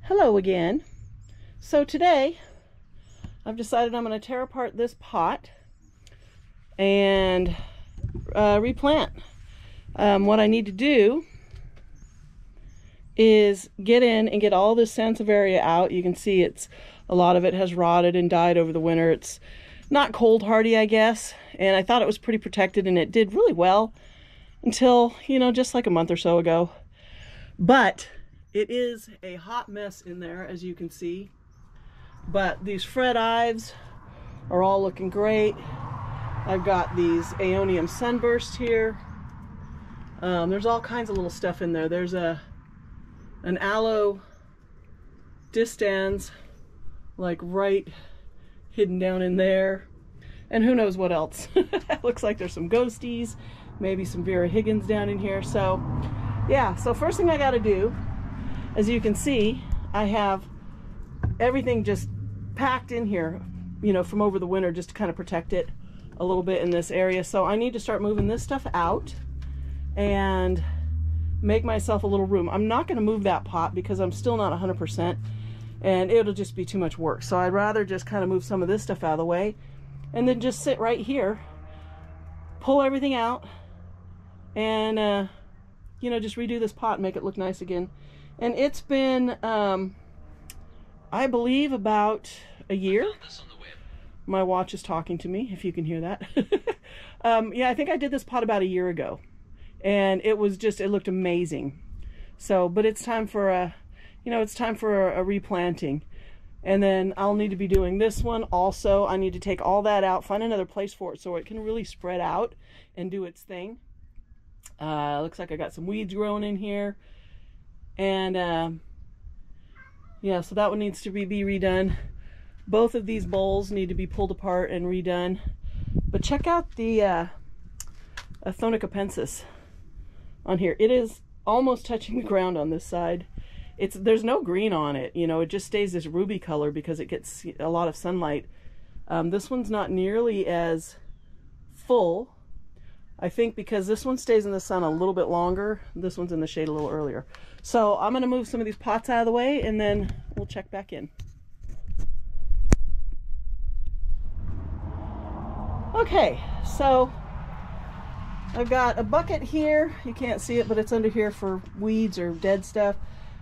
Hello again. So today I've decided I'm going to tear apart this pot and replant. What I need to do is get in and get all this Sansevieria out. You can see a lot of it has rotted and died over the winter. It's not cold hardy, I guess, and I thought it was pretty protected, and it did really well until, just like a month or so ago. But it is a hot mess in there, as you can see. But these Fred Ives are all looking great. I've got these Aeonium sunburst here. There's all kinds of little stuff in there. There's an Aloe distans, like right hidden down in there. And who knows what else. Looks like there's some ghosties, maybe some Vera Higgins down in here. So yeah, so first thing I got to do, as you can see, I have everything just packed in here, from over the winter, just to kind of protect it a little bit in this area. So I need to start moving this stuff out and make myself a little room. I'm not going to move that pot because I'm still not 100%, and it'll just be too much work. So I'd rather just kind of move some of this stuff out of the way and then just sit right here, pull everything out, and just redo this pot and make it look nice again. And it's been, I believe, about a year. My watch is talking to me, if you can hear that. Yeah, I think I did this pot about a year ago, and it looked amazing. So, but it's time for a replanting. And then I'll need to be doing this one also. I need to take all that out, find another place for it so it can really spread out and do its thing. Looks like I got some weeds growing in here. And yeah, so that one needs to be redone. Both of these bowls need to be pulled apart and redone. But check out the Aeonium on here. It is almost touching the ground on this side. There's no green on it, it just stays this ruby color because it gets a lot of sunlight. This one's not nearly as full, I think, because this one stays in the sun a little bit longer. This one's in the shade a little earlier. So I'm going to move some of these pots out of the way, and then we'll check back in. Okay, so I've got a bucket here. You can't see it, but it's under here for weeds or dead stuff.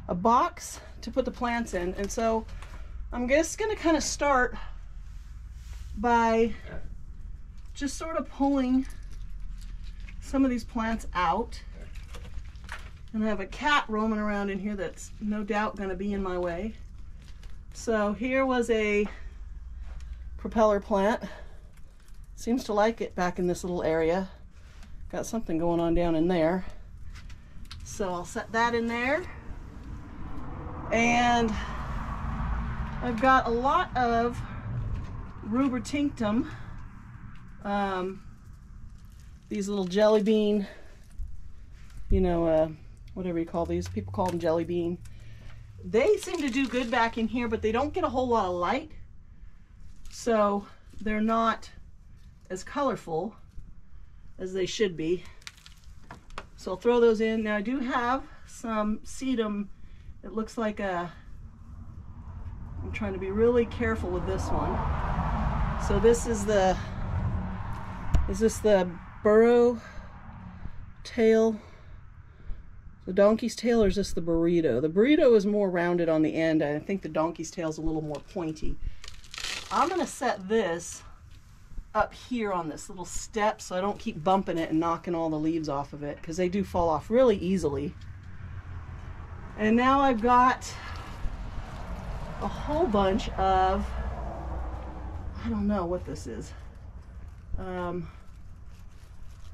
A box to put the plants in. And so I'm just going to kind of start by just sort of pulling some of these plants out. And I have a cat roaming around in here that's no doubt going to be in my way. So here was a propeller plant. Seems to like it back in this little area. Got something going on down in there. So I'll set that in there. And I've got a lot of Repotting. These little jelly bean, whatever you call these. People call them jelly bean. They seem to do good back in here, but they don't get a whole lot of light. So they're not as colorful as they should be. So I'll throw those in. Now I do have some sedum. It looks like I'm trying to be really careful with this one. So this is the burro tail, the donkey's tail, or is this the burrito? The burrito is more rounded on the end. I think the donkey's tail is a little more pointy. I'm going to set this up here on this little step so I don't keep bumping it and knocking all the leaves off of it, because they do fall off really easily. And now I've got a whole bunch of, I don't know what this is.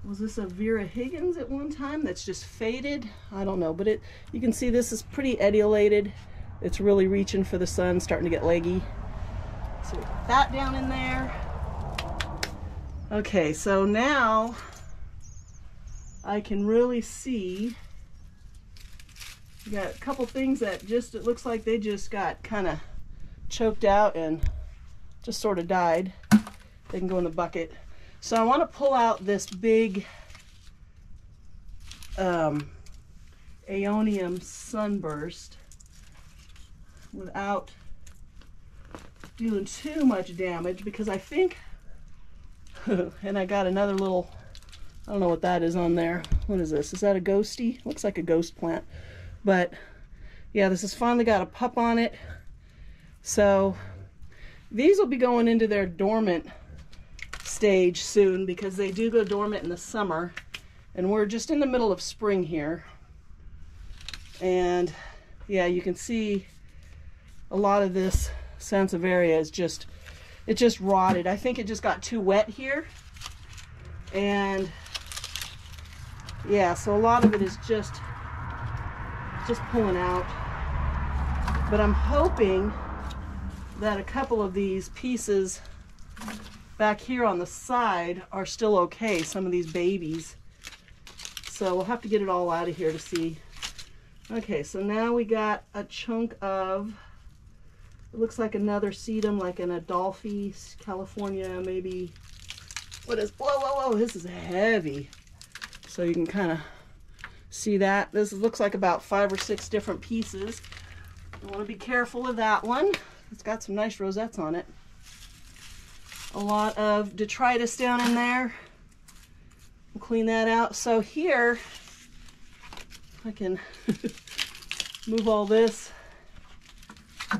Was this a Vera Higgins at one time that's just faded? I don't know, but you can see this is pretty etiolated. It's really reaching for the sun, starting to get leggy. So we got that down in there. Okay, so now I can really see. We got a couple things that it looks like they just got kind of choked out and just sort of died. They can go in the bucket. So I want to pull out this big Aeonium sunburst. without doing too much damage, because I think, and I got another little, I don't know what that is on there. What is this? Is that a ghosty? Looks like a ghost plant. But yeah, this has finally got a pup on it. So these will be going into their dormant stage soon, because they do go dormant in the summer. And we're just in the middle of spring here. And yeah, you can see a lot of this Sansevieria is just, it just rotted. I think it just got too wet here. And yeah, so a lot of it is just pulling out. But I'm hoping that a couple of these pieces back here on the side are still okay, some of these babies. So we'll have to get it all out of here to see. Okay, so now we got a chunk of, it looks like another sedum, like an Adolphi, California, maybe. What is, whoa, whoa, whoa, this is heavy. So you can kind of see that. This looks like about 5 or 6 different pieces. You want to be careful of that one. It's got some nice rosettes on it. A lot of detritus down in there. We'll clean that out. So here, I can move all this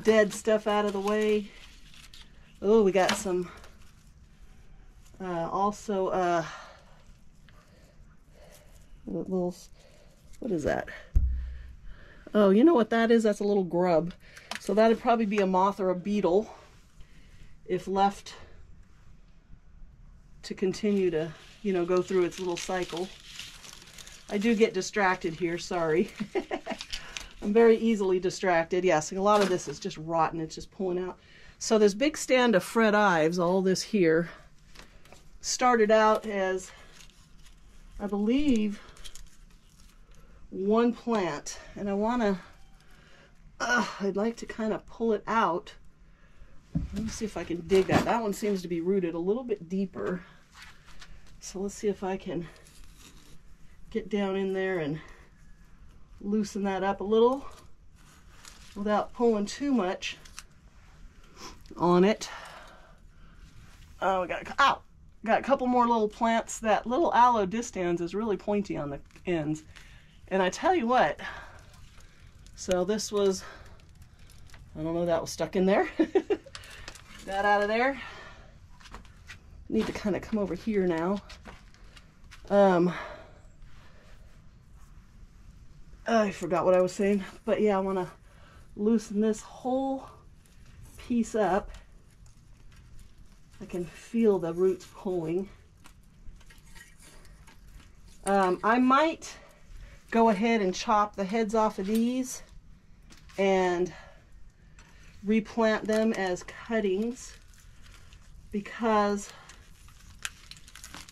dead stuff out of the way. Oh, we got some also little, what is that? Oh, you know what that is? That's a little grub. So that'd probably be a moth or a beetle if left to continue to, you know, go through its little cycle. I do get distracted here, sorry. I'm very easily distracted. Yes, a lot of this is just rotten. It's just pulling out. So this big stand of Fred Ives, all this here, started out as, I believe, one plant. And I want to, I'd like to kind of pull it out. Let me see if I can dig that. That one seems to be rooted a little bit deeper. So let's see if I can get down in there and loosen that up a little without pulling too much on it. Oh, we got a couple more little plants. That little Aloe distans is really pointy on the ends. And I tell you what, so this was, I don't know, that was stuck in there. That out of there. Need to kind of come over here now. I forgot what I was saying, but yeah, I want to loosen this whole piece up. I can feel the roots pulling. I might go ahead and chop the heads off of these and replant them as cuttings, because,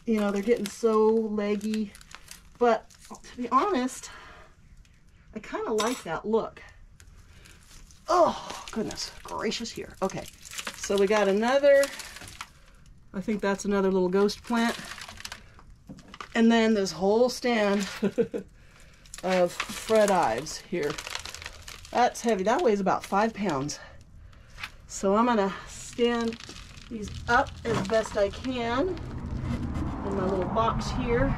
you know, they're getting so leggy. But to be honest, I kind of like that look. Oh, goodness gracious here. Okay, so we got another, I think that's another little ghost plant. And then this whole stand of Fred Ives here. That's heavy. That weighs about 5 pounds. So I'm going to stand these up as best I can in my little box here.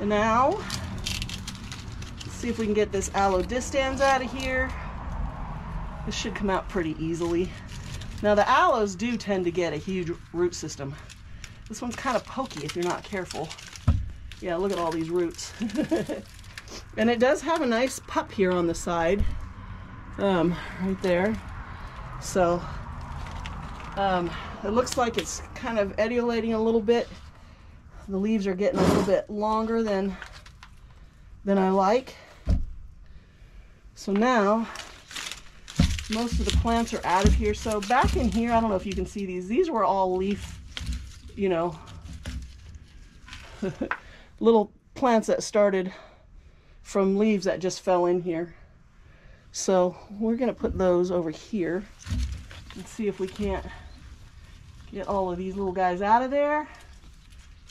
And now, let's see if we can get this Aloe distans out of here. This should come out pretty easily. Now the aloes do tend to get a huge root system. This one's kind of pokey if you're not careful. Yeah, look at all these roots. And it does have a nice pup here on the side, right there. So it looks like it's kind of etiolating a little bit. The leaves are getting a little bit longer than I like. So now most of the plants are out of here. So back in here, I don't know if you can see these. These were all leaf, you know, little plants that started from leaves that just fell in here. So we're going to put those over here and see if we can't get all of these little guys out of there,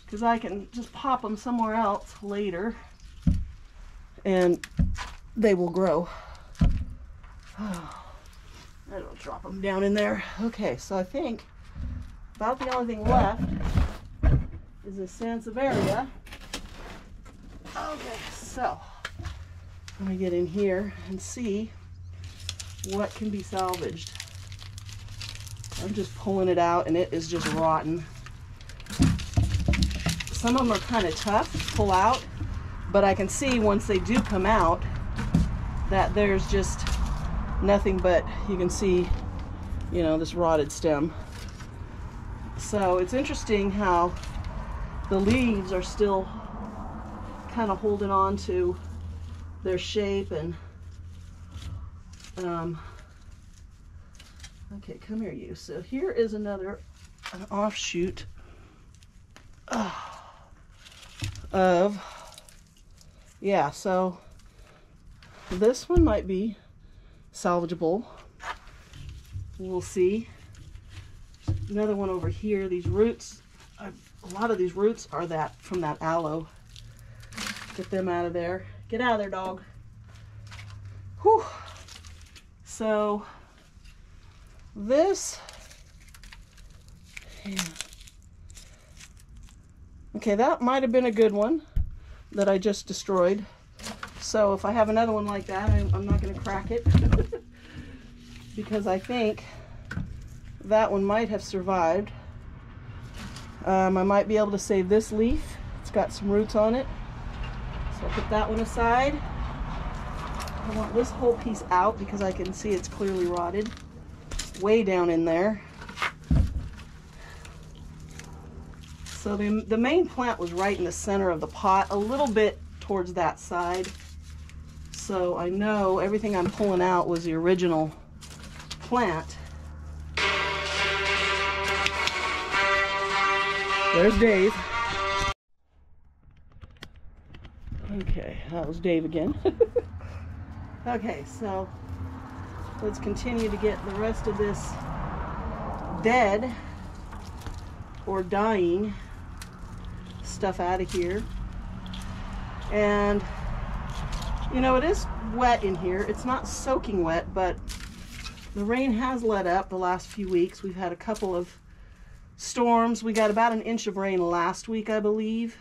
because I can just pop them somewhere else later and they will grow. Oh, I don't drop them down in there. Okay, so I think about the only thing left is this Sansevieria. Okay, so let me get in here and see what can be salvaged. I'm just pulling it out and it is just rotten. Some of them are kind of tough to pull out, but I can see once they do come out that there's just nothing but, you can see, you know, this rotted stem. So it's interesting how the leaves are still kind of holding on to their shape. And okay, come here, you. So here is an offshoot of, yeah, so this one might be salvageable. We'll see. Another one over here. These roots, a lot of these roots are from that aloe. Get them out of there. Get out of there, dog. Whew. So this, yeah. Okay, that might have been a good one that I just destroyed. So if I have another one like that, I'm not going to crack it because I think that one might have survived. I might be able to save this leaf. It's got some roots on it. So I'll put that one aside. I want this whole piece out because I can see it's clearly rotted way down in there. So the main plant was right in the center of the pot, a little bit towards that side. So I know everything I'm pulling out was the original plant. There's Dave. Okay, that was Dave again. Okay, so let's continue to get the rest of this dead or dying stuff out of here. And you know, it is wet in here. It's not soaking wet, but the rain has let up the last few weeks. We've had a couple of storms. We got about an inch of rain last week, I believe.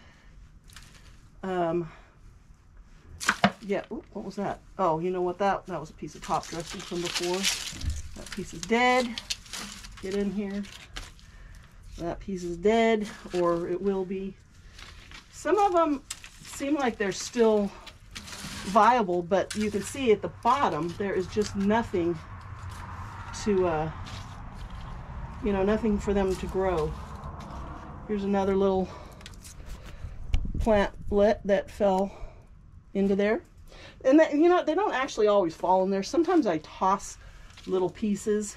Yeah, ooh, what was that? Oh, you know what, that was a piece of top dressing from before. That piece is dead. Get in here. That piece is dead, or it will be. Some of them seem like they're still viable, but you can see at the bottom there is just nothing to you know, nothing for them to grow. Here's another little plantlet that fell into there. And that, you know, they don't actually always fall in there. Sometimes I toss little pieces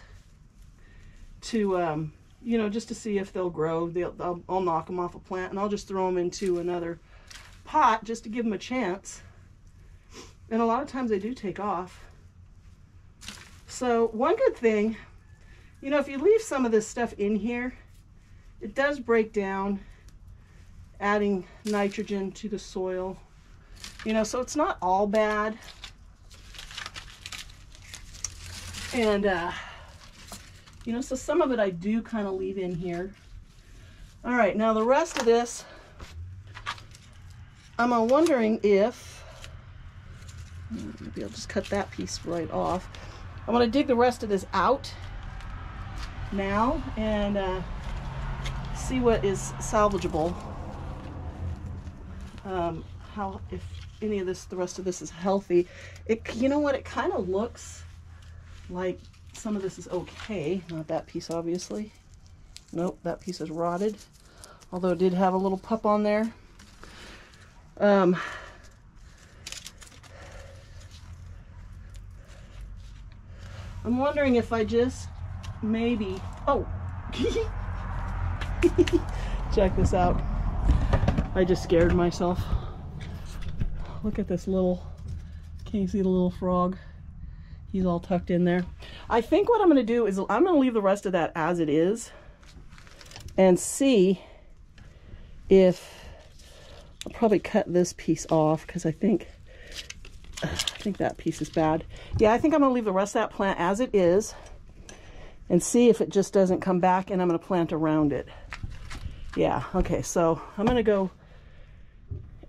to you know, just to see if they'll grow. I'll knock them off a plant and I'll just throw them into another pot just to give them a chance. And a lot of times they do take off. So one good thing, you know, if you leave some of this stuff in here, it does break down, adding nitrogen to the soil. You know, so it's not all bad. And, you know, so some of it I do kind of leave in here. All right, now the rest of this, I'm wondering if, maybe I'll just cut that piece right off. I'm going to dig the rest of this out now and see what is salvageable. How, if any of this, the rest of this is healthy. You know what, it kind of looks like some of this is okay. Not that piece, obviously. Nope, that piece is rotted. Although it did have a little pup on there. I'm wondering if I just maybe, oh, check this out. I just scared myself. Look at this little, can you see the little frog? He's all tucked in there. I think what I'm going to do is I'm going to leave the rest of that as it is and see if, I'll probably cut this piece off because I think that piece is bad. Yeah, I think I'm going to leave the rest of that plant as it is and see if it just doesn't come back, and I'm going to plant around it. Yeah, okay, so I'm going to go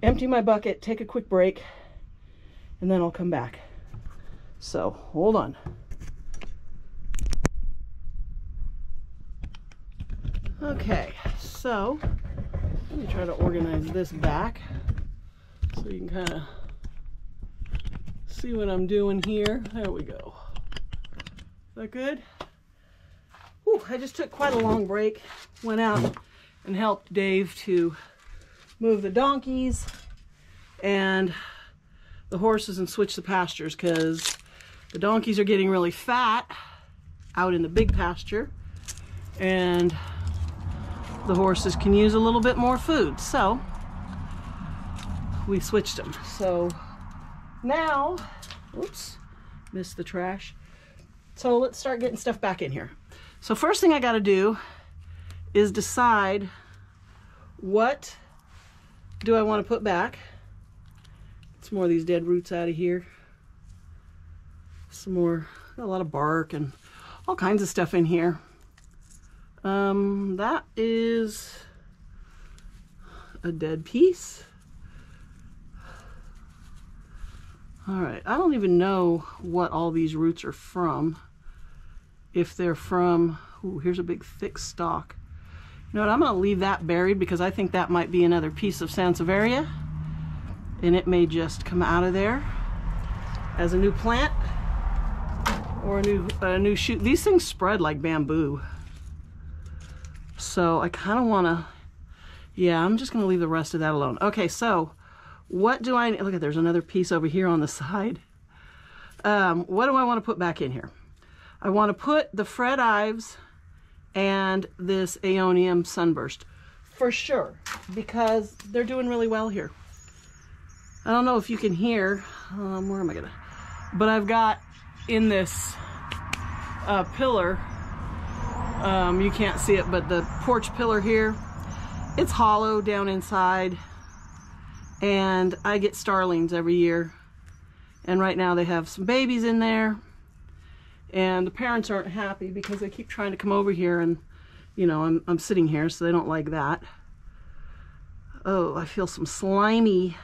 empty my bucket, take a quick break, and then I'll come back. So, hold on. Okay, so let me try to organize this back so you can kind of see what I'm doing here. There we go. Is that good? Whew, I just took quite a long break. Went out and helped Dave to move the donkeys and the horses and switch the pastures, because the donkeys are getting really fat out in the big pasture and the horses can use a little bit more food. So we switched them. So now, oops, missed the trash. So let's start getting stuff back in here. So first thing I got to do is decide, what do I want to put back? Some more of these dead roots out of here. Some more, got a lot of bark and all kinds of stuff in here. That is a dead piece. All right, I don't even know what all these roots are from. If they're from, ooh, here's a big thick stalk. You know what, I'm gonna leave that buried because I think that might be another piece of Sansevieria, and it may just come out of there as a new plant or a new shoot. These things spread like bamboo. So I kind of want to, yeah, I'm just going to leave the rest of that alone. Okay, so what do I, look at, there's another piece over here on the side. What do I want to put back in here? I want to put the Fred Ives and this Aeonium Sunburst for sure, because they're doing really well here. I don't know if you can hear, where am I gonna, but I've got in this pillar, you can't see it, but the porch pillar here, it's hollow down inside, and I get starlings every year, and right now they have some babies in there, and the parents aren't happy because they keep trying to come over here, and you know, I'm sitting here, so they don't like that. Oh, I feel some slimy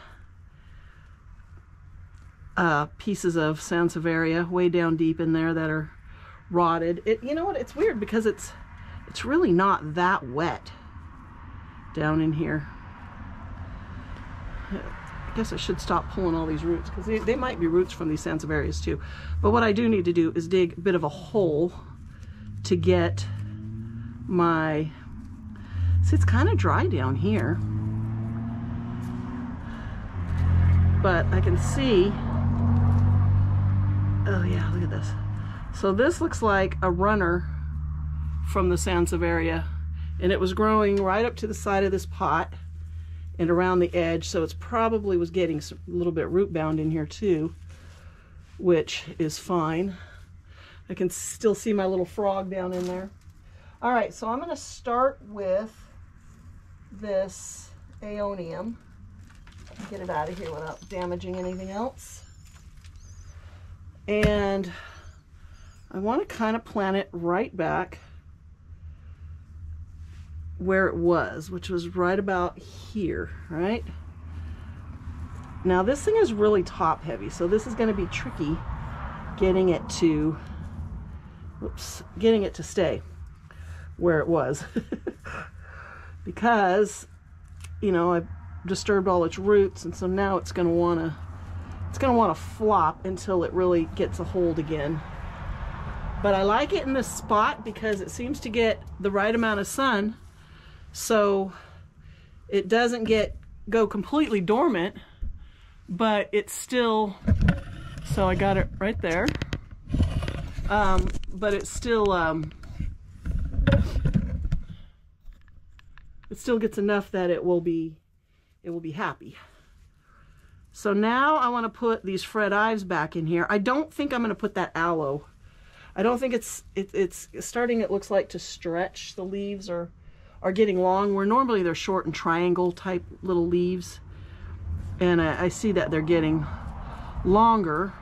pieces of Sansevieria way down deep in there that are rotted. You know what, it's weird because it's really not that wet down in here. I guess I should stop pulling all these roots, because they might be roots from these Sansevierias too. But what I do need to do is dig a bit of a hole to get my, see, it's kind of dry down here, but I can see, oh yeah, look at this. So this looks like a runner from the Sansevieria, and it was growing right up to the side of this pot and around the edge, so it's probably was getting a little bit root bound in here too, which is fine. I can still see my little frog down in there. All right, so I'm going to start with this Aeonium. Get it out of here without damaging anything else. And I want to kind of plant it right back where it was, which was right about here, right? Now this thing is really top heavy, so this is going to be tricky getting it to, getting it to stay where it was because, you know, I've disturbed all its roots, and so now it's going to want to flop until it really gets a hold again. But I like it in this spot because it seems to get the right amount of sun, so it doesn't go completely dormant, but it's still, so I got it right there, but it's still it still gets enough that it will be happy. So now I want to put these Fred Ives back in here. I don't think I'm going to put that aloe. I don't think it's starting, it looks like, to stretch. The leaves are getting long, where normally they're short and triangle type little leaves, and I see that they're getting longer,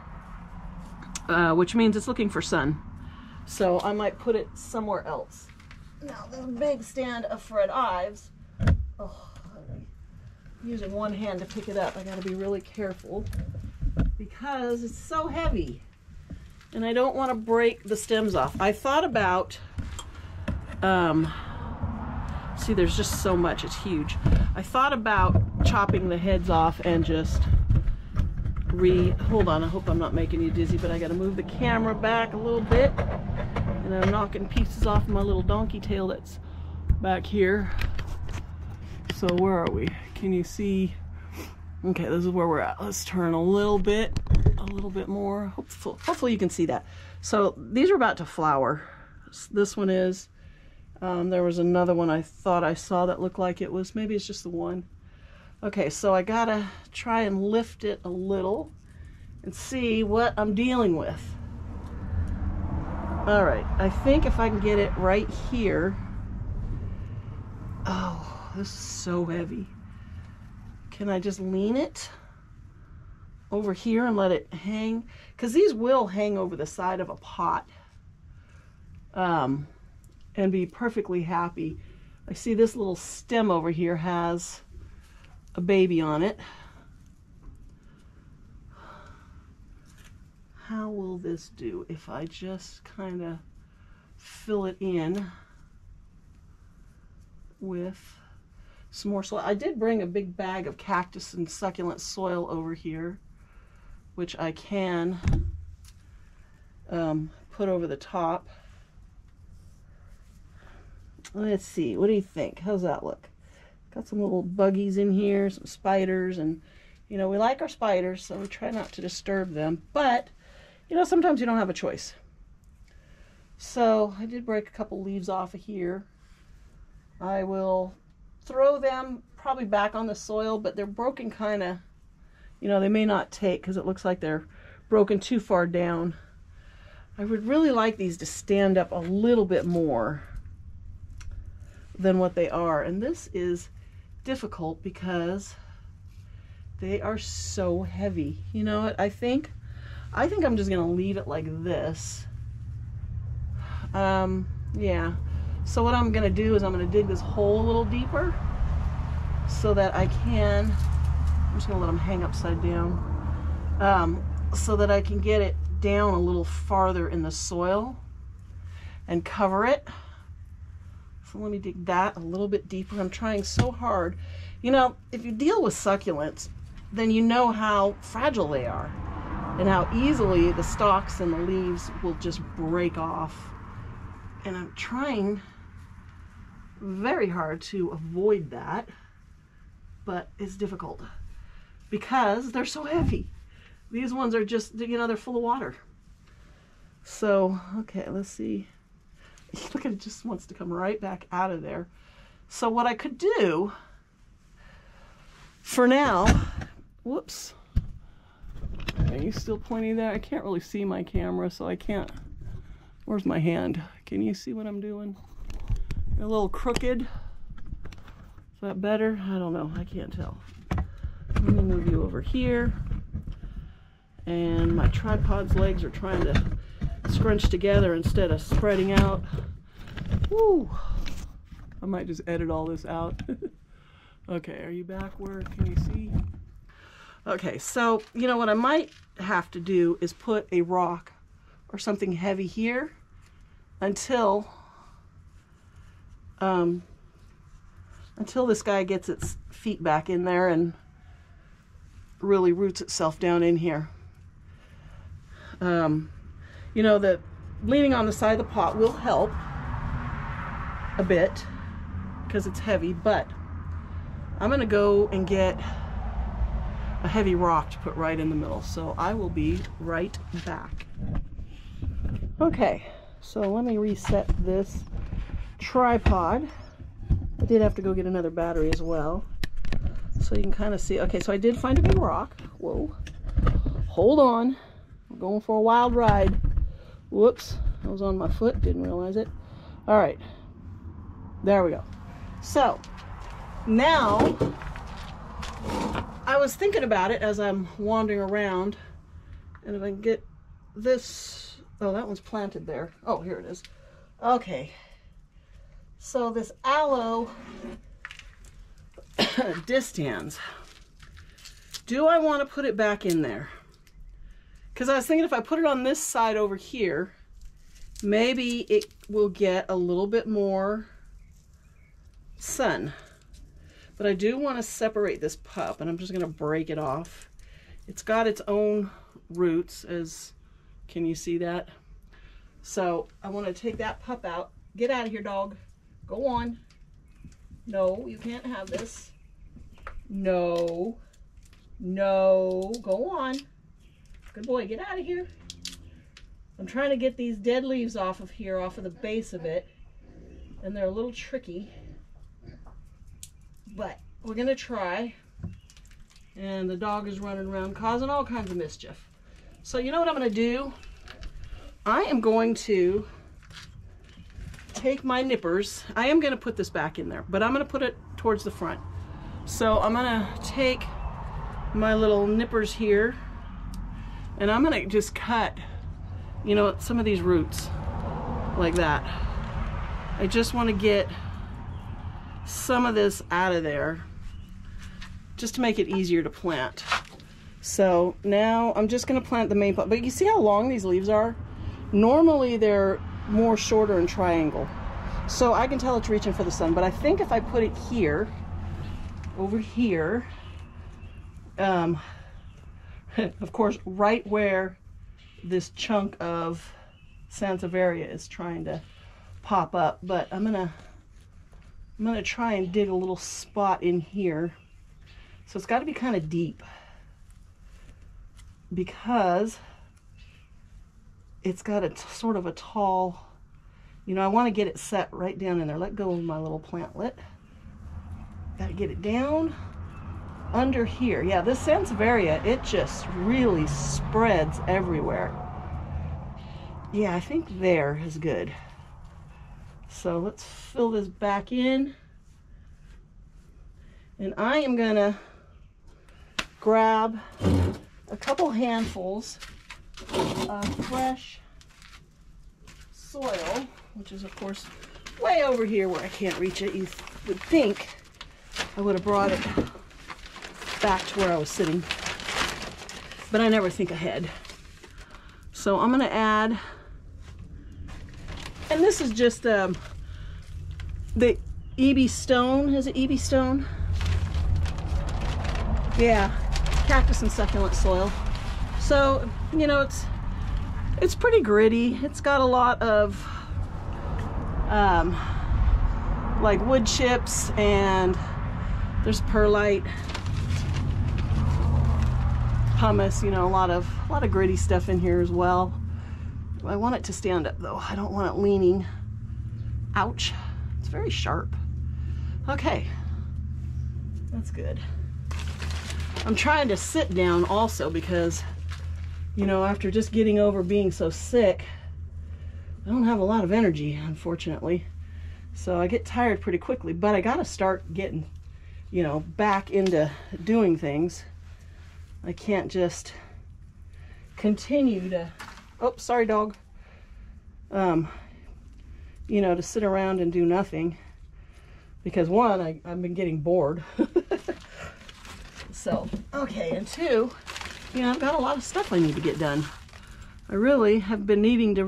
which means it's looking for sun. So I might put it somewhere else. Now this big stand of Fred Ives, oh, I'm using one hand to pick it up. I gotta be really careful because it's so heavy and I don't want to break the stems off. I thought about, see there's just so much, it's huge. I thought about chopping the heads off and just hold on, I hope I'm not making you dizzy, but I gotta move the camera back a little bit. And I'm knocking pieces off my little donkey tail that's back here. So where are we? Can you see? Okay, this is where we're at. Let's turn a little bit more. Hopefully you can see that. So these are about to flower. This one is. There was another one I thought I saw that looked like it was. Maybe it's just the one. Okay, so I gotta try and lift it a little and see what I'm dealing with. All right, I think if I can get it right here. Oh, this is so heavy. Can I just lean it over here and let it hang? Because these will hang over the side of a pot and be perfectly happy. I see this little stem over here has a baby on it. How will this do if I just kind of fill it in with some more soil? I did bring a big bag of cactus and succulent soil over here, which I can put over the top. Let's see, what do you think? How's that look? Got some little buggies in here, some spiders, and you know, we like our spiders, so we try not to disturb them, but you know, sometimes you don't have a choice. So I did break a couple leaves off of here. I will throw them probably back on the soil, but they're broken kind of, you know, they may not take because it looks like they're broken too far down. I would really like these to stand up a little bit more than what they are, and this is difficult because they are so heavy. You know what, I think I'm just gonna leave it like this. Yeah, so what I'm gonna do is I'm gonna dig this hole a little deeper so that I can, I'm just gonna let them hang upside down, so that I can get it down a little farther in the soil and cover it. So let me dig that a little bit deeper. I'm trying so hard. You know, if you deal with succulents, then you know how fragile they are and how easily the stalks and the leaves will just break off. And I'm trying very hard to avoid that, but it's difficult because they're so heavy. These ones are just, you know, they're full of water. So, okay, let's see. Look, it just wants to come right back out of there. So what I could do for now, whoops. Are you still pointing there? I can't really see my camera, so I can't. Where's my hand? Can you see what I'm doing? A little crooked. Is that better? I don't know. I can't tell. Let me move you over here. And my tripod's legs are trying to scrunch together instead of spreading out. Woo! I might just edit all this out. Okay, are you back where can you see? Okay, so you know what I might have to do is put a rock or something heavy here until this guy gets its feet back in there and really roots itself down in here. You know, that leaning on the side of the pot will help a bit because it's heavy, but I'm gonna go and get a heavy rock to put right in the middle. So I will be right back. Okay, so let me reset this tripod. I did have to go get another battery as well, so you can kind of see. Okay, so I did find a big rock. Whoa, hold on, I'm going for a wild ride. Whoops, I was on my foot, didn't realize it. All right, there we go. So now I was thinking about it as I'm wandering around, and if I can get this Oh, that one's planted there. Oh, here it is. Okay. So this aloe distans. Do I want to put it back in there? Because I was thinking if I put it on this side over here, maybe it will get a little bit more sun. But I do want to separate this pup, and I'm just going to break it off. It's got its own roots, as can you see that? So I want to take that pup out. Get out of here, dog. Go on. No, you can't have this. No. No. Go on. Good boy, get out of here. I'm trying to get these dead leaves off of here, off of the base of it. And they're a little tricky. But we're going to try. And the dog is running around causing all kinds of mischief. So you know what I'm going to do? I am going to take my nippers. I am going to put this back in there, but I'm going to put it towards the front. So I'm going to take my little nippers here, and I'm going to just cut, you know, some of these roots like that. I just want to get some of this out of there just to make it easier to plant. So now I'm just going to plant the main plant. But you see how long these leaves are? Normally they're more shorter and triangle. So I can tell it's reaching for the sun. But I think if I put it here, over here, of course, right where this chunk of Sansevieria is trying to pop up. But I'm gonna try and dig a little spot in here. So it's got to be kind of deep, because it's got a sort of a tall, you know, I want to get it set right down in there. Let go of my little plantlet. Got to get it down under here. Yeah, this Sansevieria, it just really spreads everywhere. Yeah, I think there is good. So let's fill this back in. And I am gonna grab a couple handfuls of fresh soil, which is of course way over here where I can't reach it. You would think I would have brought it back to where I was sitting, but I never think ahead. So I'm gonna add, and this is just the EB stone. Is it EB stone? Yeah, cactus and succulent soil. So, you know, it's pretty gritty. It's got a lot of like wood chips, and there's perlite, pumice, you know, a lot of gritty stuff in here as well. I want it to stand up though. I don't want it leaning. Ouch. It's very sharp. Okay. That's good. I'm trying to sit down also because, you know, after just getting over being so sick, I don't have a lot of energy, unfortunately. So I get tired pretty quickly, but I got to start getting, you know, back into doing things. I can't just continue to, oh, sorry dog, you know, to sit around and do nothing, because one, I've been getting bored. So, okay, and two, you know, I've got a lot of stuff I need to get done. I really have been needing to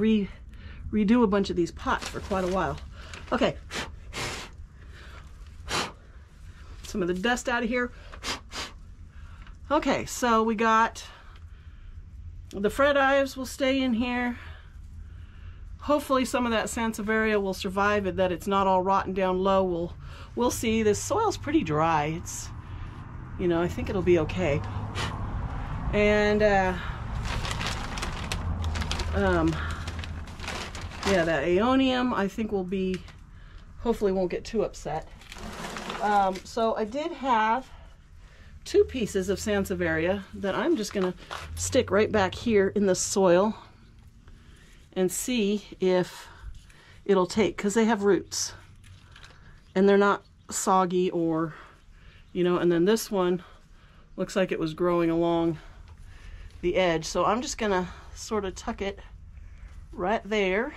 redo a bunch of these pots for quite a while. Okay, some of the dust out of here. Okay, so we got the Fred Ives will stay in here. Hopefully some of that Sansevieria will survive it, that it's not all rotten down low. We'll see. This soil's pretty dry. It's, you know, I think it'll be okay. And yeah, that Aeonium I think will be, hopefully won't get too upset. So I did have 2 pieces of Sansevieria that I'm just gonna stick right back here in the soil and see if it'll take, because they have roots and they're not soggy or, you know, and then this one looks like it was growing along the edge. So I'm just gonna sort of tuck it right there.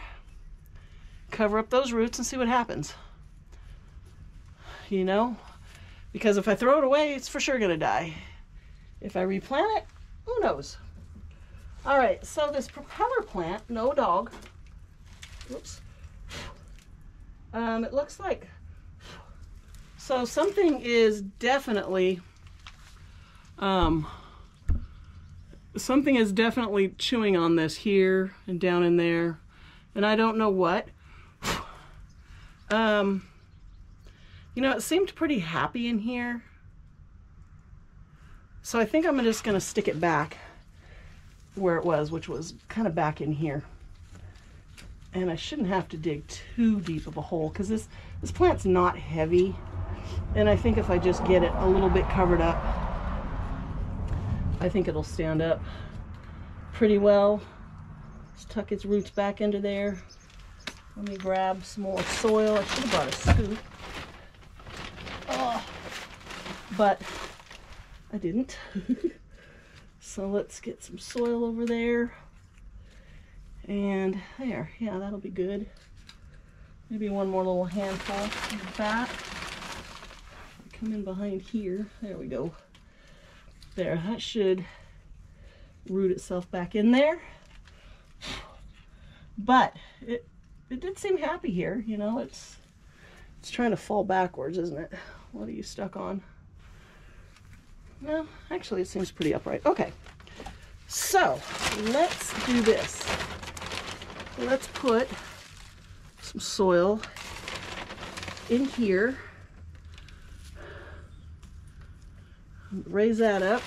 Cover up those roots and see what happens. You know, because if I throw it away, it's for sure gonna die. If I replant it, who knows? All right, so this propeller plant, no dog. Whoops. It looks like, so something is definitely, chewing on this here and down in there, and I don't know what. You know, it seemed pretty happy in here. So I think I'm just gonna stick it back where it was, which was kind of back in here. And I shouldn't have to dig too deep of a hole because this plant's not heavy. And I think if I just get it a little bit covered up, I think it'll stand up pretty well. Let's tuck its roots back into there. Let me grab some more soil. I should have brought a scoop. Oh, but I didn't. So let's get some soil over there. And there, yeah, that'll be good. Maybe one more little handful of that. Come in behind here. There we go. There, that should root itself back in there. But it did seem happy here, you know. It's trying to fall backwards, isn't it? What are you stuck on? No, actually it seems pretty upright. Okay, so let's do this. Let's put some soil in here. Raise that up.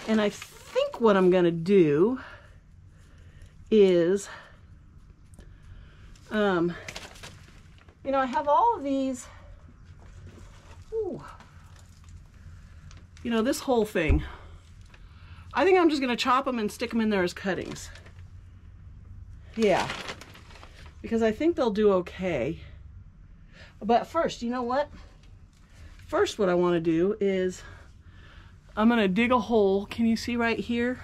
And I think what I'm gonna do is, you know, I have all of these, ooh, you know, this whole thing. I think I'm just gonna chop them and stick them in there as cuttings. Yeah, because I think they'll do okay. But first, you know what? First, what I wanna do is, I'm gonna dig a hole. Can you see right here?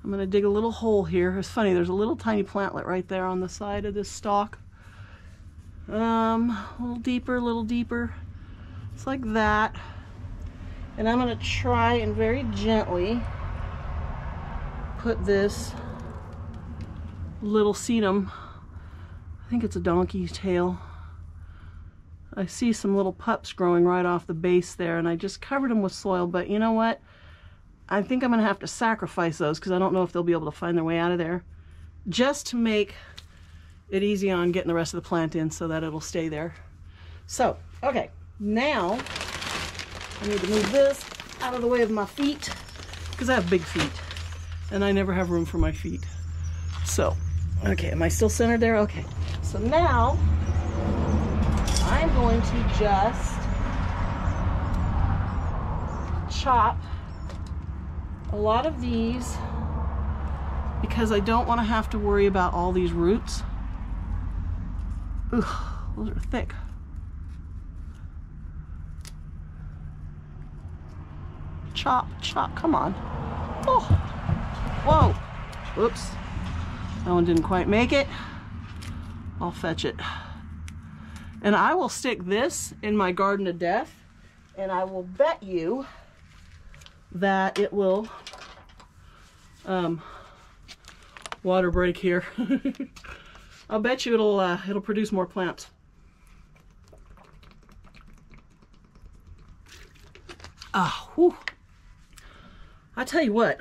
I'm gonna dig a little hole here. It's funny, there's a little tiny plantlet right there on the side of this stalk. A little deeper. It's like that. And I'm gonna try and very gently put this little sedum, I think it's a donkey's tail. I see some little pups growing right off the base there, and I just covered them with soil, but you know what? I think I'm gonna have to sacrifice those because I don't know if they'll be able to find their way out of there, just to make it easy on getting the rest of the plant in so that it'll stay there. So, okay, now I need to move this out of the way of my feet because I have big feet and I never have room for my feet. So, okay, am I still centered there? Okay, so now I'm going to just chop a lot of these because I don't want to have to worry about all these roots. Ugh, those are thick. Chop, chop, come on. Oh, whoa, oops. That one didn't quite make it. I'll fetch it. And I will stick this in my garden of death, and I will bet you that it will water break here. I'll bet you it'll produce more plants. Ah, whew. I tell you what,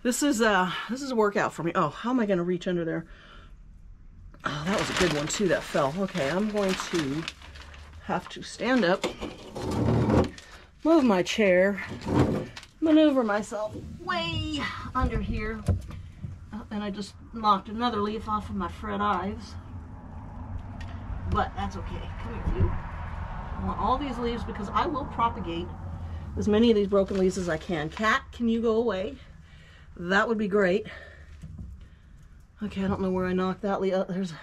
this is a workout for me. Oh, how am I going to reach under there? Oh, that was a good one too that fell. Okay, I'm going to have to stand up, move my chair, maneuver myself way under here. Oh, and I just knocked another leaf off of my Fred Ives. But that's okay. Come here, you. I want all these leaves because I will propagate as many of these broken leaves as I can. Cat, can you go away? That would be great. Okay, I don't know where I knocked that leaf.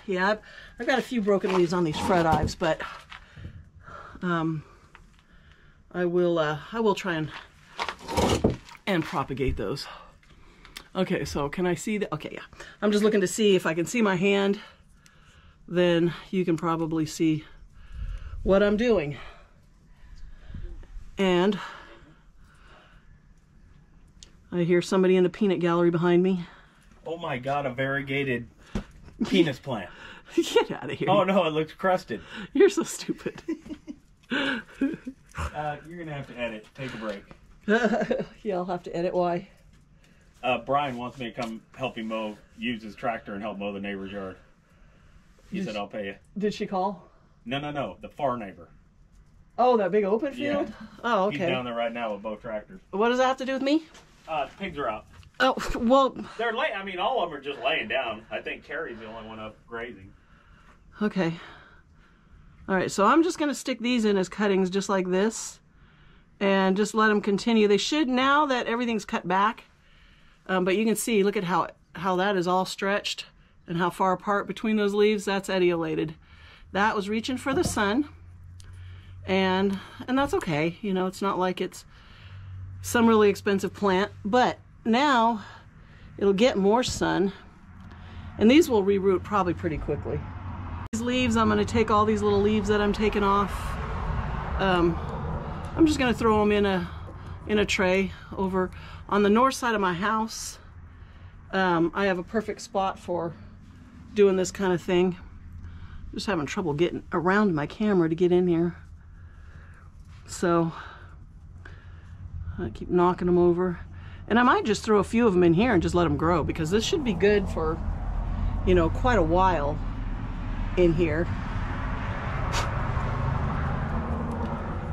Yeah, I've got a few broken leaves on these Fred Ives, but I will try and propagate those. Okay, so can I see the, okay, yeah. I'm just looking to see if I can see my hand, then you can probably see what I'm doing. And I hear somebody in the peanut gallery behind me. Oh my God, a variegated penis plant. Get out of here. Oh no, it looks crusted. You're so stupid. You're gonna have to edit. Take a break. Yeah, I'll have to edit. Why? Brian wants me to come help him mow, use his tractor and help mow the neighbor's yard. He said, I'll pay you. Did she call? No, the far neighbor. Oh, that big open field? Yeah. Oh, okay. He's down there right now with both tractors. What does that have to do with me? The pigs are out. Oh, well. They're I mean, all of them are just laying down. I think Carrie's the only one up grazing. Okay. All right, so I'm just going to stick these in as cuttings just like this and just let them continue. They should, now that everything's cut back, but you can see, look at how that is all stretched and how far apart between those leaves. That's etiolated. That was reaching for the sun, and that's okay. You know, it's not like it's some really expensive plant, but now it'll get more sun, and these will reroot probably pretty quickly. These leaves, I'm going to take all these little leaves that I'm taking off. I'm just going to throw them in a tray over on the north side of my house. I have a perfect spot for doing this kind of thing. Just having trouble getting around my camera to get in here. So I keep knocking them over. And I might just throw a few of them in here and just let them grow, because this should be good for, you know, quite a while in here.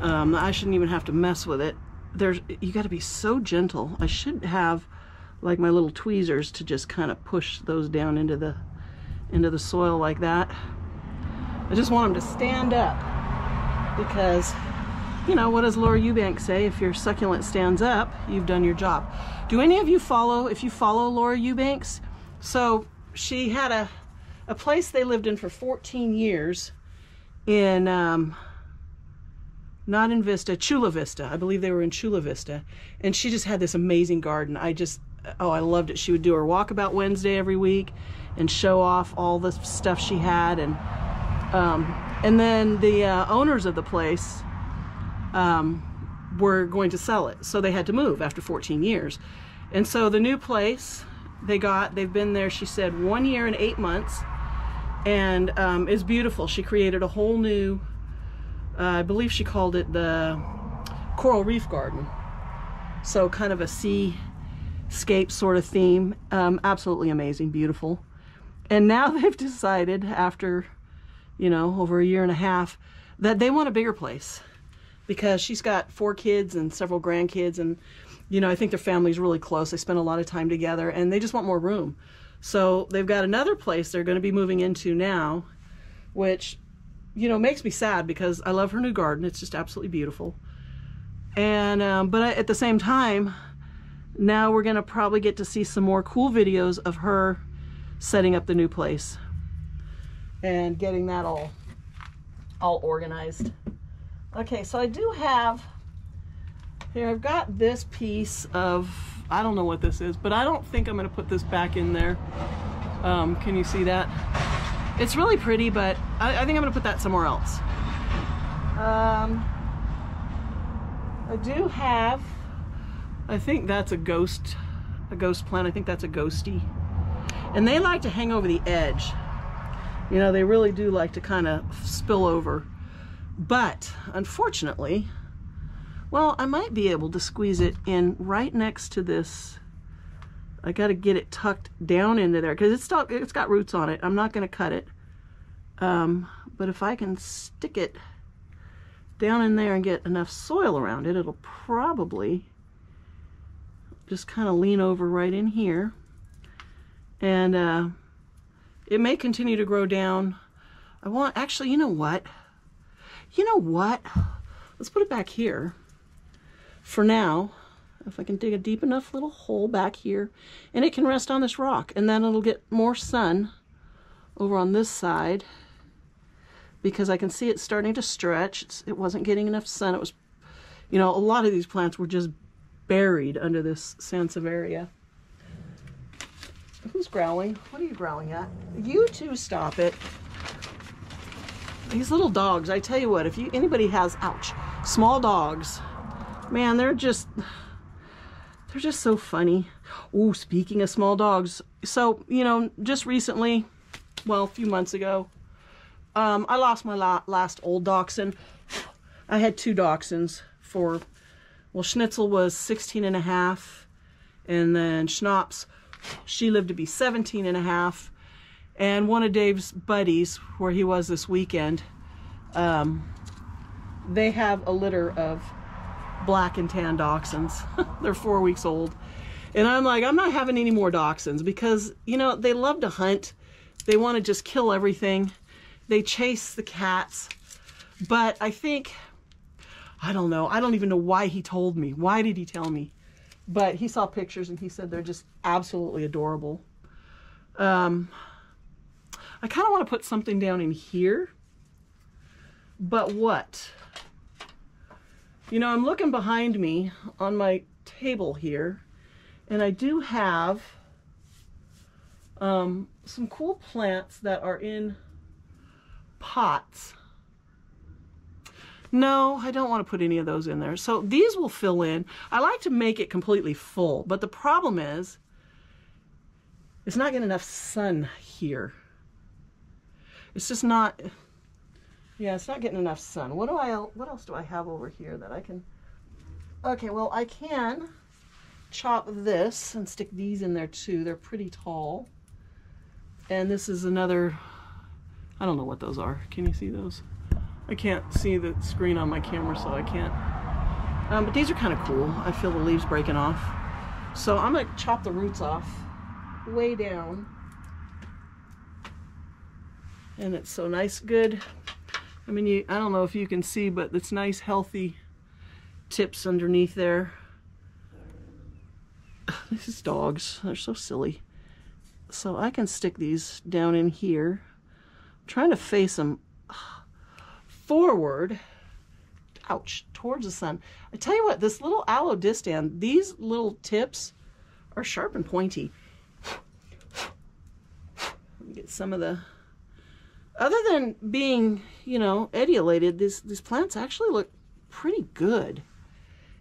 I shouldn't even have to mess with it. You got to be so gentle. I should have like my little tweezers to just kind of push those down into the soil like that. I just want them to stand up, because, you know, what does Laura Eubanks say? If your succulent stands up, you've done your job. Do any of you follow, if you follow Laura Eubanks? So she had a place they lived in for 14 years in, not in Vista, Chula Vista. I believe they were in Chula Vista. And she just had this amazing garden. I loved it. She would do her walkabout Wednesday every week and show off all the stuff she had. And then the owners of the place were going to sell it. So they had to move after 14 years. And so the new place they've been there, she said, 1 year and 8 months. And it's beautiful. She created a whole new, I believe she called it the Coral Reef Garden. So kind of a seascape sort of theme. Absolutely amazing, beautiful. And now they've decided, after, you know, over a year and a half, that they want a bigger place, because she's got 4 kids and several grandkids, and, you know, I think their family's really close. They spend a lot of time together, and they just want more room. So they've got another place they're going to be moving into now, which, you know, makes me sad, because I love her new garden. It's just absolutely beautiful. And but at the same time, now we're going to probably get to see some more cool videos of her setting up the new place and getting that all organized. Okay, so I do have here, I've got this piece of, I don't know what this is, but I don't think I'm going to put this back in there. Can you see that? It's really pretty, but I think I'm going to put that somewhere else. I do have, I think that's a ghost plant. I think that's a ghosty. And they like to hang over the edge. You know, they really do like to kind of spill over. But unfortunately, well, I might be able to squeeze it in right next to this. I got to get it tucked down into there, because it's got roots on it. I'm not going to cut it. But if I can stick it down in there and get enough soil around it, it'll probably just kind of lean over right in here. And it may continue to grow down. Actually, you know what? Let's put it back here for now. If I can dig a deep enough little hole back here, and it can rest on this rock, and then it'll get more sun over on this side, because I can see it starting to stretch. It wasn't getting enough sun. It was, you know, a lot of these plants were just buried under this sansevieria. Who's growling? What are you growling at? You two, stop it. These little dogs, I tell you what, if anybody has, ouch, small dogs, man, they're just so funny. Oh, speaking of small dogs, so, you know, just recently, well, a few months ago, I lost my last old dachshund. I had 2 dachshunds for, well, Schnitzel was 16 and a half, and then Schnapps, she lived to be 17 and a half. And one of Dave's buddies, where he was this weekend, they have a litter of black and tan dachshunds. They're 4 weeks old. And I'm like, I'm not having any more dachshunds because, you know, they love to hunt. They want to just kill everything. They chase the cats. But I think, I don't know. I don't even know why he told me. Why did he tell me? But he saw pictures and he said they're just absolutely adorable. I kind of want to put something down in here, but what? You know, I'm looking behind me on my table here, and I do have some cool plants that are in pots. No, I don't want to put any of those in there. So these will fill in. I like to make it completely full, but the problem is it's not getting enough sun here. It's just not, yeah, it's not getting enough sun. What else do I have over here that I can, okay, well, I can chop this and stick these in there too. They're pretty tall. And this is another, I don't know what those are. Can you see those? I can't see the screen on my camera, so I can't. But these are kind of cool. I feel the leaves breaking off. So I'm gonna chop the roots off way down. And it's so nice, good. I mean, I don't know if you can see, but it's nice, healthy tips underneath there. These dogs, they're so silly. So I can stick these down in here. I'm trying to face them forward, ouch, towards the sun. I tell you what, this little aloe distan, these little tips are sharp and pointy. Let me get some of the, other than being, you know, etiolated, these plants actually look pretty good.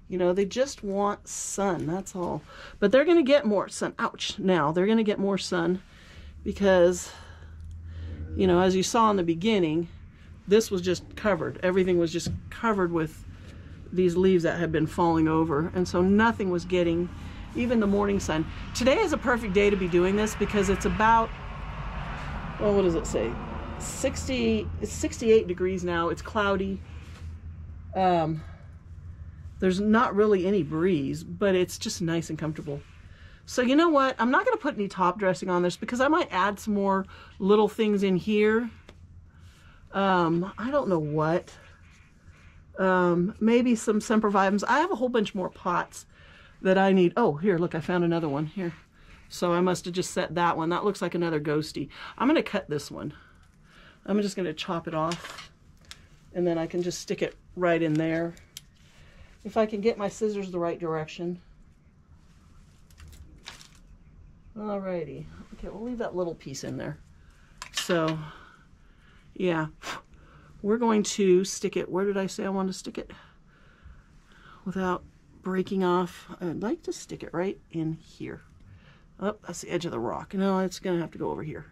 You know, they just want sun, that's all. But they're going to get more sun. Ouch. Now, they're going to get more sun because, you know, as you saw in the beginning, this was just covered. Everything was just covered with these leaves that had been falling over. And so nothing was getting even the morning sun. Today is a perfect day to be doing this because it's about, well, what does it say? It's 68 degrees now. It's cloudy. There's not really any breeze, but it's just nice and comfortable. So you know what? I'm not going to put any top dressing on this because I might add some more little things in here. I don't know what. Maybe some sempervivums. I have a whole bunch more pots that I need. Oh, here, look, I found another one here. So I must have just set that one. That looks like another ghosty. I'm going to cut this one. I'm just going to chop it off, and then I can just stick it right in there. If I can get my scissors the right direction. Alrighty. Okay, we'll leave that little piece in there. So, yeah. We're going to stick it, where did I say I want to stick it? Without breaking off. I'd like to stick it right in here. Oh, that's the edge of the rock. No, it's going to have to go over here.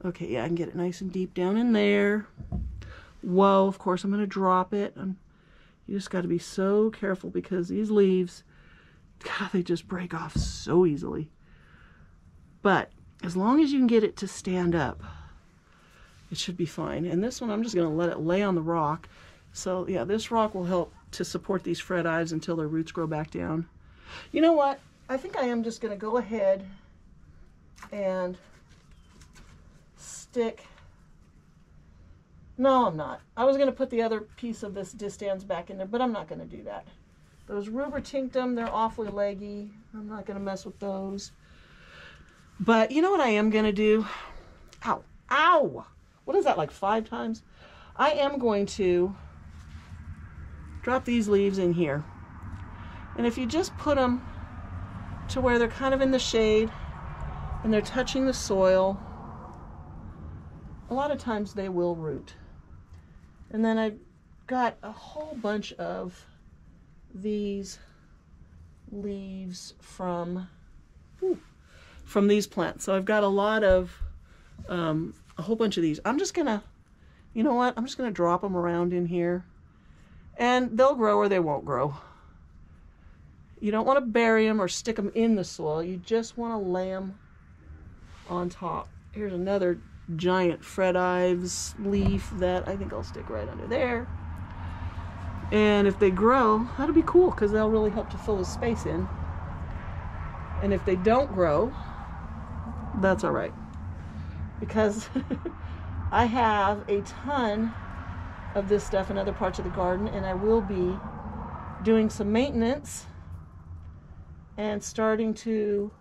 Okay, yeah, I can get it nice and deep down in there. Whoa, of course I'm going to drop it. You just got to be so careful because these leaves, God, they just break off so easily. But as long as you can get it to stand up, it should be fine. And this one, I'm just going to let it lay on the rock. So yeah, this rock will help to support these fret ives until their roots grow back down. You know what? I think I am just going to go ahead and stick. No, I'm not. I was going to put the other piece of this distans back in there, but I'm not going to do that. Those rubra-tinctum, they're awfully leggy. I'm not going to mess with those. But you know what I am going to do? Ow. Ow! What is that, like 5 times? I am going to drop these leaves in here. And if you just put them to where they're kind of in the shade, and they're touching the soil, a lot of times they will root. And then I've got a whole bunch of these leaves from these plants. So I've got a lot of, a whole bunch of these. I'm just gonna, you know what? I'm just gonna drop them around in here, and they'll grow or they won't grow. You don't want to bury them or stick them in the soil. You just want to lay them on top. Here's another giant Fred Ives leaf that I think I'll stick right under there. And if they grow, that'll be cool because they'll really help to fill the space in. And if they don't grow, that's all right. Because I have a ton of this stuff in other parts of the garden, and I will be doing some maintenance and starting to,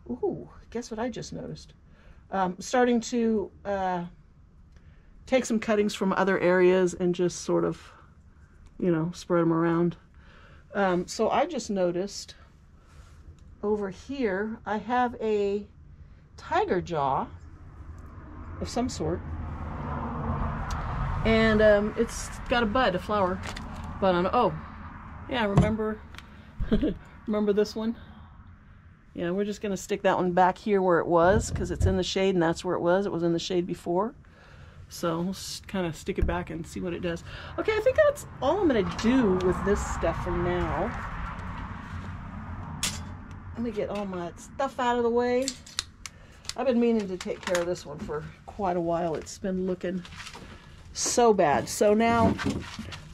ooh, guess what I just noticed? Starting to take some cuttings from other areas and just sort of, you know, spread them around. So I just noticed over here, I have a tiger jaw of some sort. And it's got a bud, a flower bud on it. Oh, yeah, remember, remember this one? Yeah, we're just gonna stick that one back here where it was because it's in the shade and that's where it was. It was in the shade before. So we'll kind of stick it back and see what it does. Okay, I think that's all I'm gonna do with this stuff for now. Let me get all my stuff out of the way. I've been meaning to take care of this one for quite a while. It's been looking so bad. So now,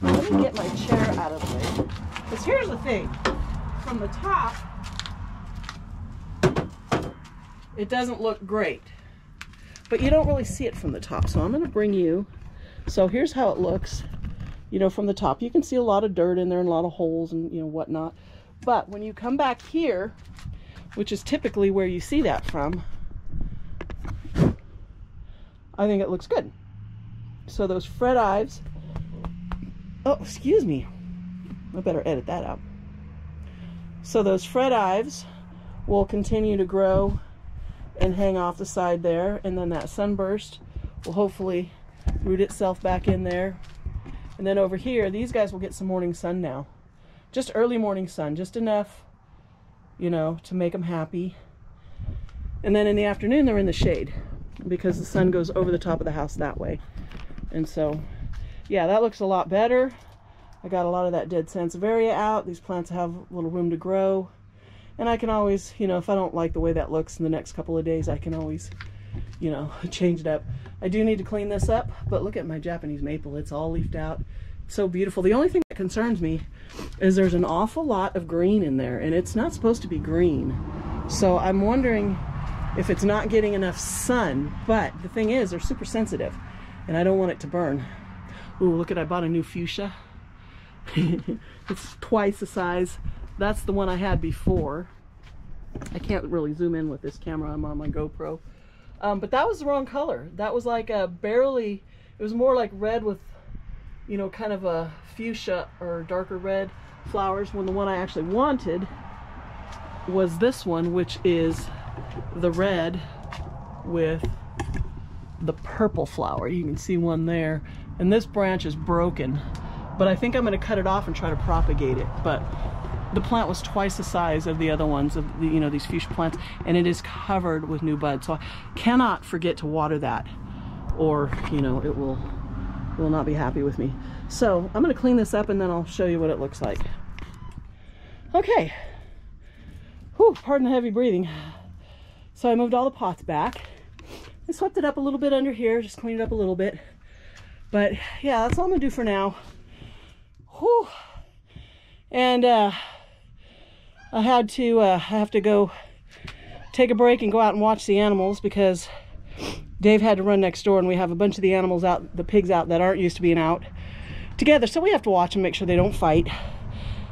let me get my chair out of the way. Because here's the thing. From the top, it doesn't look great. But you don't really see it from the top. So I'm going to bring you. So here's how it looks, you know, from the top. You can see a lot of dirt in there and a lot of holes and, you know, whatnot. But when you come back here, which is typically where you see that from, I think it looks good. So those Fred Ives, oh, excuse me, I better edit that out. So those Fred Ives will continue to grow and hang off the side there, and then that sunburst will hopefully root itself back in there. And then over here, these guys will get some morning sun now. Just early morning sun, just enough, you know, to make them happy. And then in the afternoon, they're in the shade because the sun goes over the top of the house that way. And so, yeah, that looks a lot better. I got a lot of that dead sansevieria out. These plants have a little room to grow. And I can always, you know, if I don't like the way that looks in the next couple of days, I can always, you know, change it up. I do need to clean this up, but look at my Japanese maple. It's all leafed out. It's so beautiful. The only thing that concerns me is there's an awful lot of green in there, and it's not supposed to be green. So I'm wondering if it's not getting enough sun, but the thing is, they're super sensitive, and I don't want it to burn. Ooh, look at, I bought a new fuchsia. It's twice the size. That's the one I had before. I can't really zoom in with this camera. I'm on my GoPro. But that was the wrong color. That was like a barely, it was more like red with, you know, kind of a fuchsia or darker red flowers, when the one I actually wanted was this one, which is the red with the purple flower. You can see one there. And this branch is broken. But I think I'm going to cut it off and try to propagate it. But the plant was twice the size of the other ones, of the, you know, these fuchsia plants, and it is covered with new buds. So I cannot forget to water that, or, you know, it will not be happy with me. So I'm going to clean this up and then I'll show you what it looks like. Okay. Whew, pardon the heavy breathing. So I moved all the pots back. I swept it up a little bit under here, just cleaned it up a little bit. But yeah, that's all I'm going to do for now. Whew. And I have to go take a break and go out and watch the animals, because Dave had to run next door and we have a bunch of the animals out, the pigs out that aren't used to being out together. So we have to watch them, make sure they don't fight,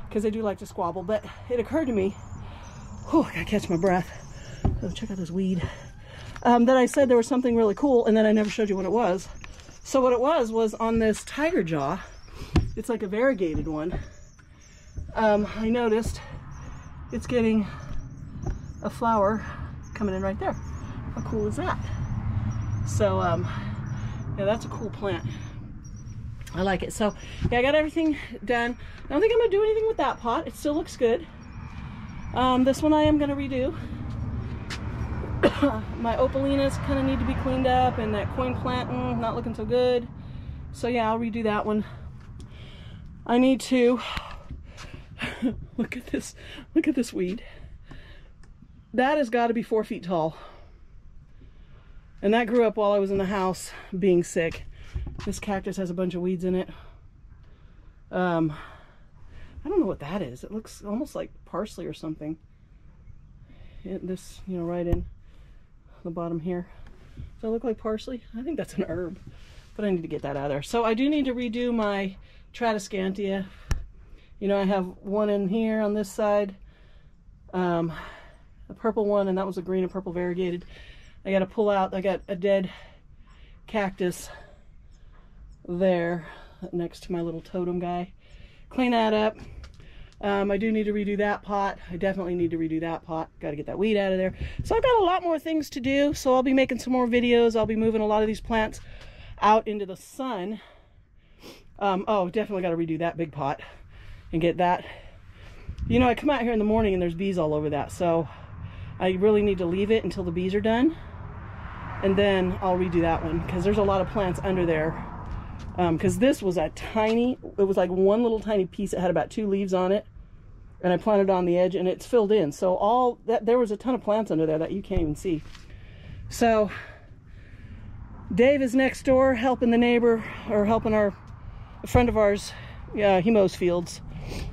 because they do like to squabble. But it occurred to me, whew, I gotta catch my breath. Oh, check out this weed. That I said there was something really cool, and then I never showed you what it was. So what it was on this tiger jaw. It's like a variegated one. I noticed it's getting a flower coming in right there. How cool is that? So, yeah, that's a cool plant. I like it. So, yeah, I got everything done. I don't think I'm going to do anything with that pot. It still looks good. This one I am going to redo. My opalinas kind of need to be cleaned up, and that coin plant, not looking so good. So, yeah, I'll redo that one. I need to look at this weed. That has got to be 4 feet tall. And that grew up while I was in the house being sick. This cactus has a bunch of weeds in it. I don't know what that is. It looks almost like parsley or something. This, you know, right in the bottom here. Does that look like parsley? I think that's an herb, but I need to get that out of there. So I do need to redo my Tradescantia. You know, I have one in here on this side, a purple one, and that was a green and purple variegated. I got to pull out, I got a dead cactus there next to my little totem guy. Clean that up. I do need to redo that pot. I definitely need to redo that pot. Got to get that weed out of there. So I've got a lot more things to do. So I'll be making some more videos. I'll be moving a lot of these plants out into the sun. Oh, definitely got to redo that big pot and get that. You know, I come out here in the morning and there's bees all over that. So I really need to leave it until the bees are done. And then I'll redo that one because there's a lot of plants under there. Because this was a tiny, it was like one little tiny piece that had about 2 leaves on it, and I planted on the edge and it's filled in. So all that, there was a ton of plants under there that you can't even see. So Dave is next door helping the neighbor, or helping a friend of ours. Yeah, he mows fields.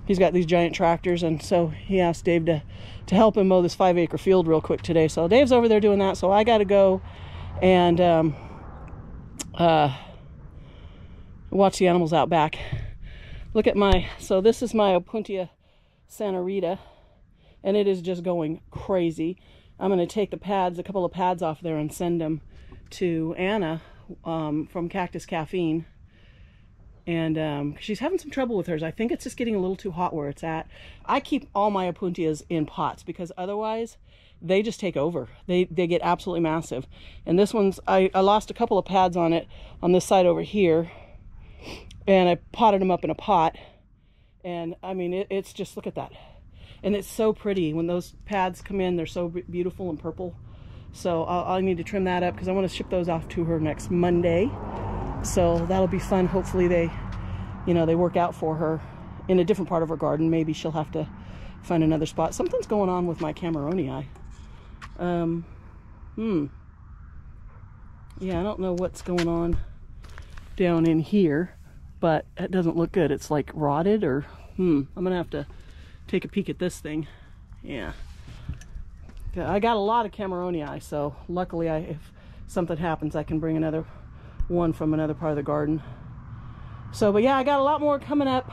He's got these giant tractors, and so he asked Dave to help him mow this 5-acre field real quick today. So Dave's over there doing that, so I got to go and watch the animals out back. Look at my, so this is my Opuntia Santa Rita, and it is just going crazy. I'm going to take the pads, a couple of pads off there, and send them to Anna from Cactus Caffeine. And she's having some trouble with hers. I think it's just getting a little too hot where it's at. I keep all my Opuntias in pots because otherwise they just take over. They get absolutely massive. And this one's, I lost a couple of pads on it on this side over here. And I potted them up in a pot, and I mean, it's just, look at that. And it's so pretty. When those pads come in, they're so beautiful and purple. So I need to trim that up because I want to ship those off to her next Monday. So that'll be fun. Hopefully they, you know, they work out for her in a different part of her garden. Maybe she'll have to find another spot. Something's going on with my Cameronii. Yeah, I don't know what's going on down in here, but it doesn't look good. It's like rotted, or I'm gonna have to take a peek at this thing. Yeah, I got a lot of Cameronii, so luckily if something happens, I can bring another one from another part of the garden. So, but yeah, I got a lot more coming up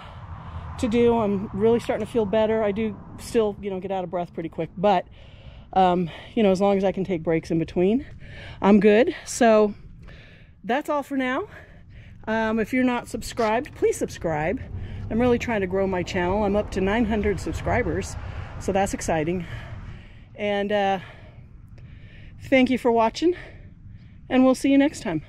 to do. I'm really starting to feel better. I do still, you know, get out of breath pretty quick, but you know, as long as I can take breaks in between, I'm good. So that's all for now. If you're not subscribed, please subscribe. I'm really trying to grow my channel. I'm up to 900 subscribers, so that's exciting. And thank you for watching, and we'll see you next time.